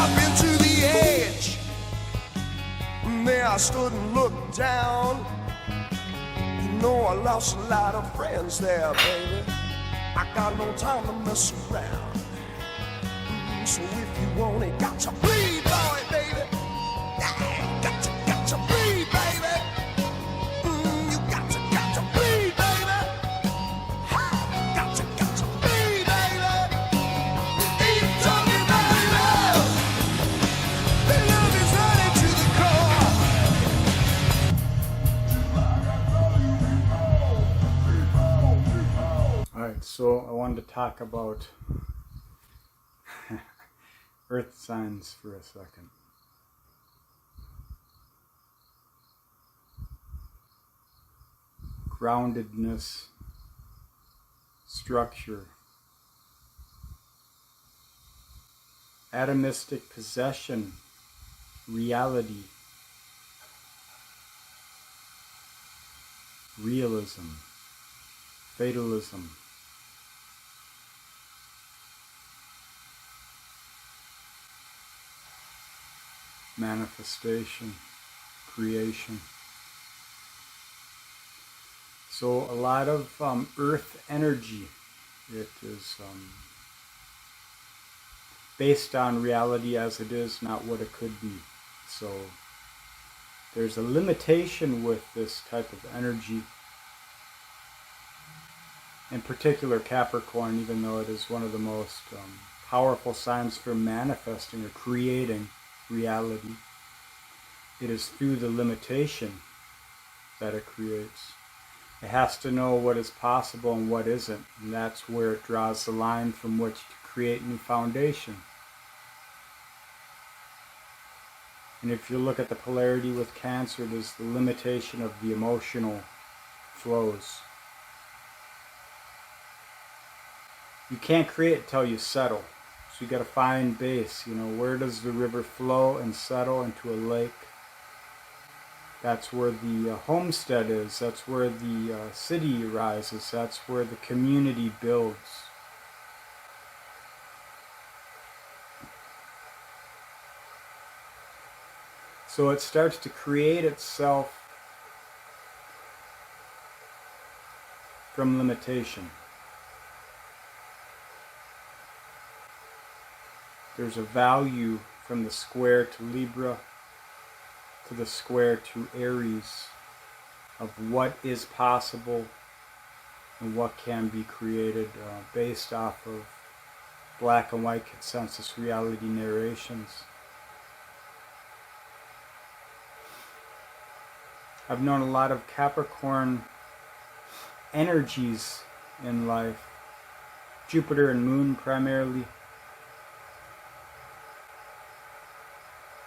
I've been to the edge. There I stood and looked down. You know I lost a lot of friends there, baby. I got no time to mess around. So if you want it, got to bleed, boy, baby. Yeah, got to bleed, baby. You got to bleed, baby. Ha, got to bleed, baby. Ain't talking about love. The love is running to the core. Alright, so I wanted to talk about Earth signs for a second. Groundedness, structure, atomistic possession, reality, realism, fatalism. Manifestation, creation. So a lot of earth energy, it is based on reality as it is, not what it could be. So there's a limitation with this type of energy. In particular Capricorn, even though it is one of the most powerful signs for manifesting or creating reality, it is through the limitation that it creates. It has to know what is possible and what isn't, and that's where it draws the line from which to create new foundation. And if you look at the polarity with Cancer, it is the limitation of the emotional flows. You can't create till you settle. So you got to find base, where does the river flow and settle into a lake? That's where the homestead is, that's where the city rises, that's where the community builds. So it starts to create itself from limitation. There's a value from the square to Libra to the square to Aries of what is possible and what can be created based off of black and white consensus reality narrations. I've known a lot of Capricorn energies in life, Jupiter and Moon primarily.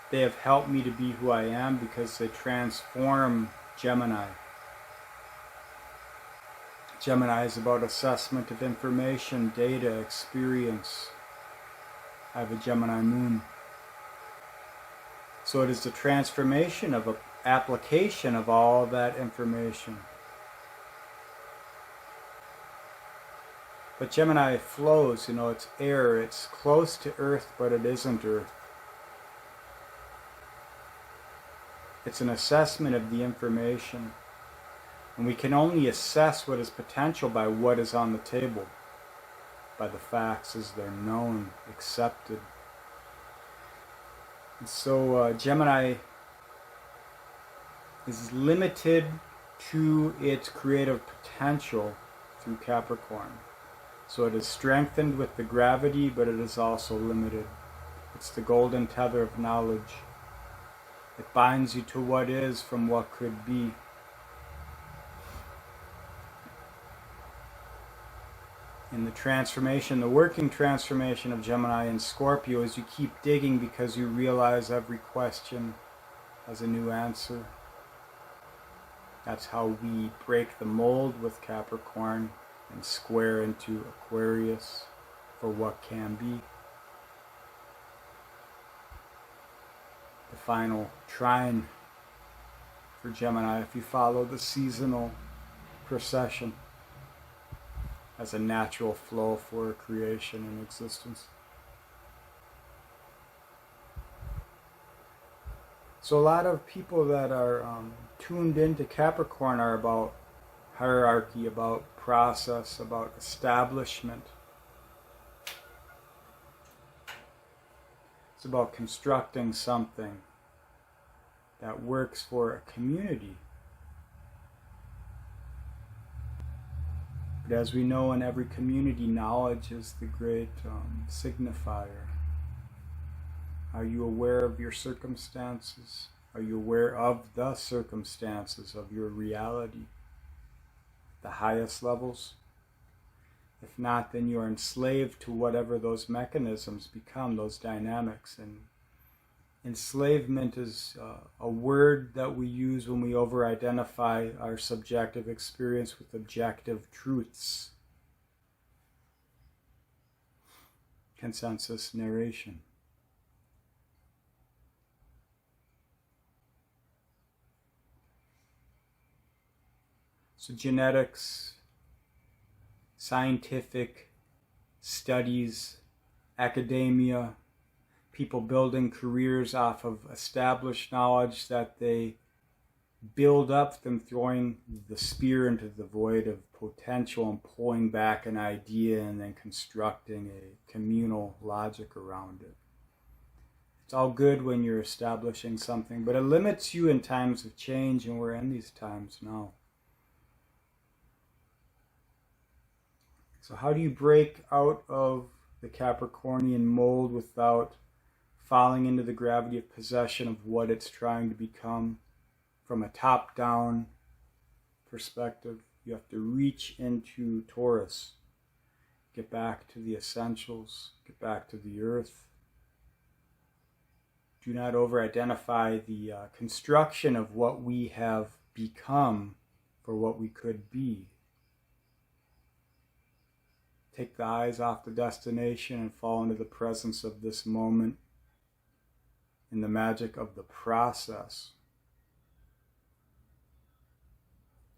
They have helped me to be who I am because they transform Gemini. Gemini is about assessment of information, data, experience. I have a Gemini moon. So it is the transformation of an application of all that information. But Gemini flows, it's air, it's close to Earth, but it isn't Earth. It's an assessment of the information. And we can only assess what is potential by what is on the table, by the facts as they're known, accepted. And so Gemini is limited to its creative potential through Capricorn. So it is strengthened with the gravity, but it is also limited. It's the golden tether of knowledge. It binds you to what is from what could be. In the transformation, the working transformation of Gemini and Scorpio is you keep digging because you realize every question has a new answer. That's how we break the mold with Capricorn and square into Aquarius for what can be. The final trine for Gemini, if you follow the seasonal procession as a natural flow for creation and existence. So a lot of people that are tuned into Capricorn are about hierarchy, about process, about establishment. It's about constructing something that works for a community. But as we know, in every community, knowledge is the great signifier. Are you aware of your circumstances? Are you aware of the circumstances of your reality? The highest levels? If not, then you are enslaved to whatever those mechanisms become, those dynamics. And enslavement is a word that we use when we over-identify our subjective experience with objective truths. Consensus narration. So genetics, scientific studies, academia, people building careers off of established knowledge that they build up, them throwing the spear into the void of potential and pulling back an idea and then constructing a communal logic around it. It's all good when you're establishing something, but it limits you in times of change, and we're in these times now. So how do you break out of the Capricornian mold without falling into the gravity of possession of what it's trying to become from a top-down perspective? You have to reach into Taurus, get back to the essentials, get back to the earth. Do not over-identify the construction of what we have become for what we could be. Take the eyes off the destination and fall into the presence of this moment in the magic of the process.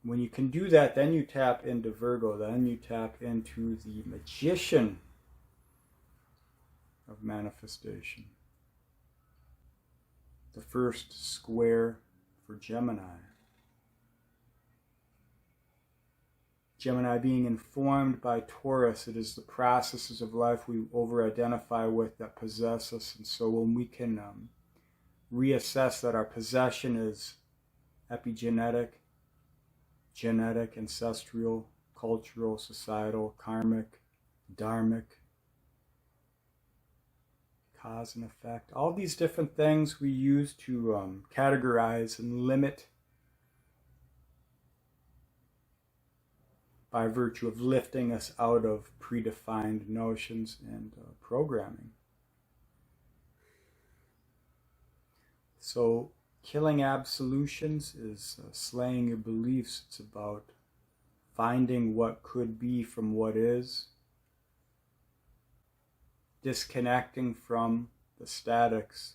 When you can do that, then you tap into Virgo, then you tap into the magician of manifestation. The first square for Gemini. Gemini being informed by Taurus, it is the processes of life we over-identify with that possess us. And so when we can reassess that our possession is epigenetic, genetic, ancestral, cultural, societal, karmic, dharmic, cause and effect, all these different things we use to categorize and limit by virtue of lifting us out of predefined notions and programming. So killing absolutions is slaying your beliefs. It's about finding what could be from what is, disconnecting from the statics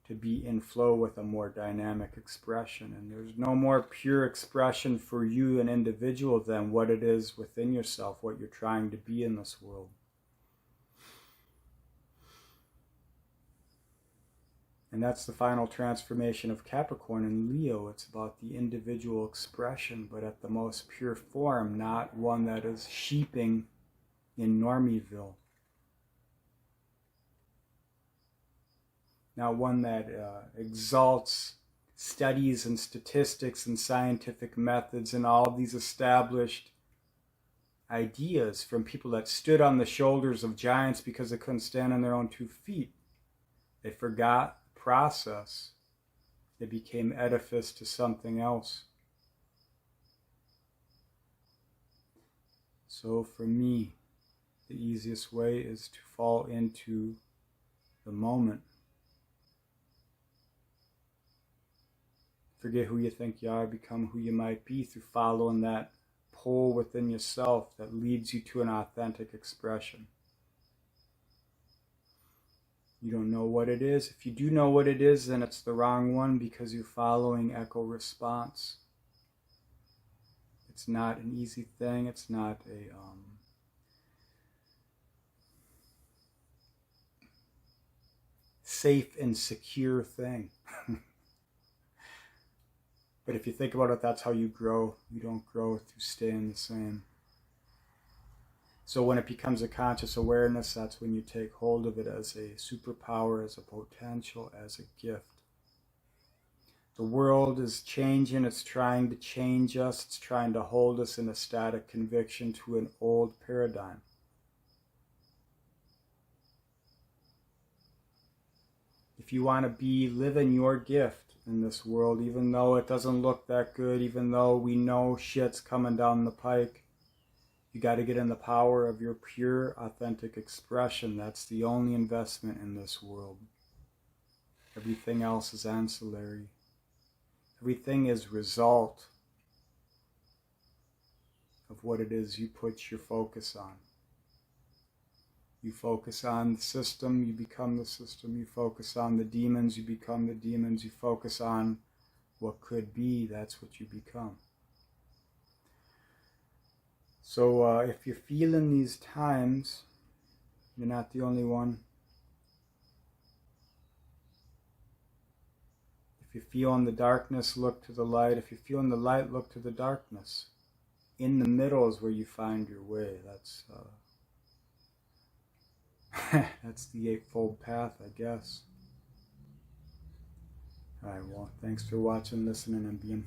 to be in flow with a more dynamic expression. And there's no more pure expression for you, an individual, than what it is within yourself, what you're trying to be in this world. And that's the final transformation of Capricorn and Leo. It's about the individual expression, but at the most pure form, not one that is sheeping in Normieville. Not one that exalts studies and statistics and scientific methods and all of these established ideas from people that stood on the shoulders of giants because they couldn't stand on their own 2 feet. They forgot the process. They became edifice to something else. So for me, the easiest way is to fall into the moment. Forget who you think you are, become who you might be through following that pull within yourself that leads you to an authentic expression. You don't know what it is. If you do know what it is, then it's the wrong one because you're following echo response. It's not an easy thing. It's not a safe and secure thing. But if you think about it, that's how you grow. You don't grow through staying the same. So when it becomes a conscious awareness, that's when you take hold of it as a superpower, as a potential, as a gift. The world is changing. It's trying to change us. It's trying to hold us in a static conviction to an old paradigm. If you want to live in your gift in this world, even though it doesn't look that good, even though we know shit's coming down the pike, you got to get in the power of your pure, authentic expression. That's the only investment in this world. Everything else is ancillary. Everything is result of what it is you put your focus on. You focus on the system, you become the system. You focus on the demons, you become the demons. You focus on what could be, that's what you become. So if you're feeling these times, you're not the only one. If you feel in the darkness, look to the light. If you feel in the light, look to the darkness. In the middle is where you find your way. That's that's the Eightfold Path, I guess. Alright, well, thanks for watching, listening, and being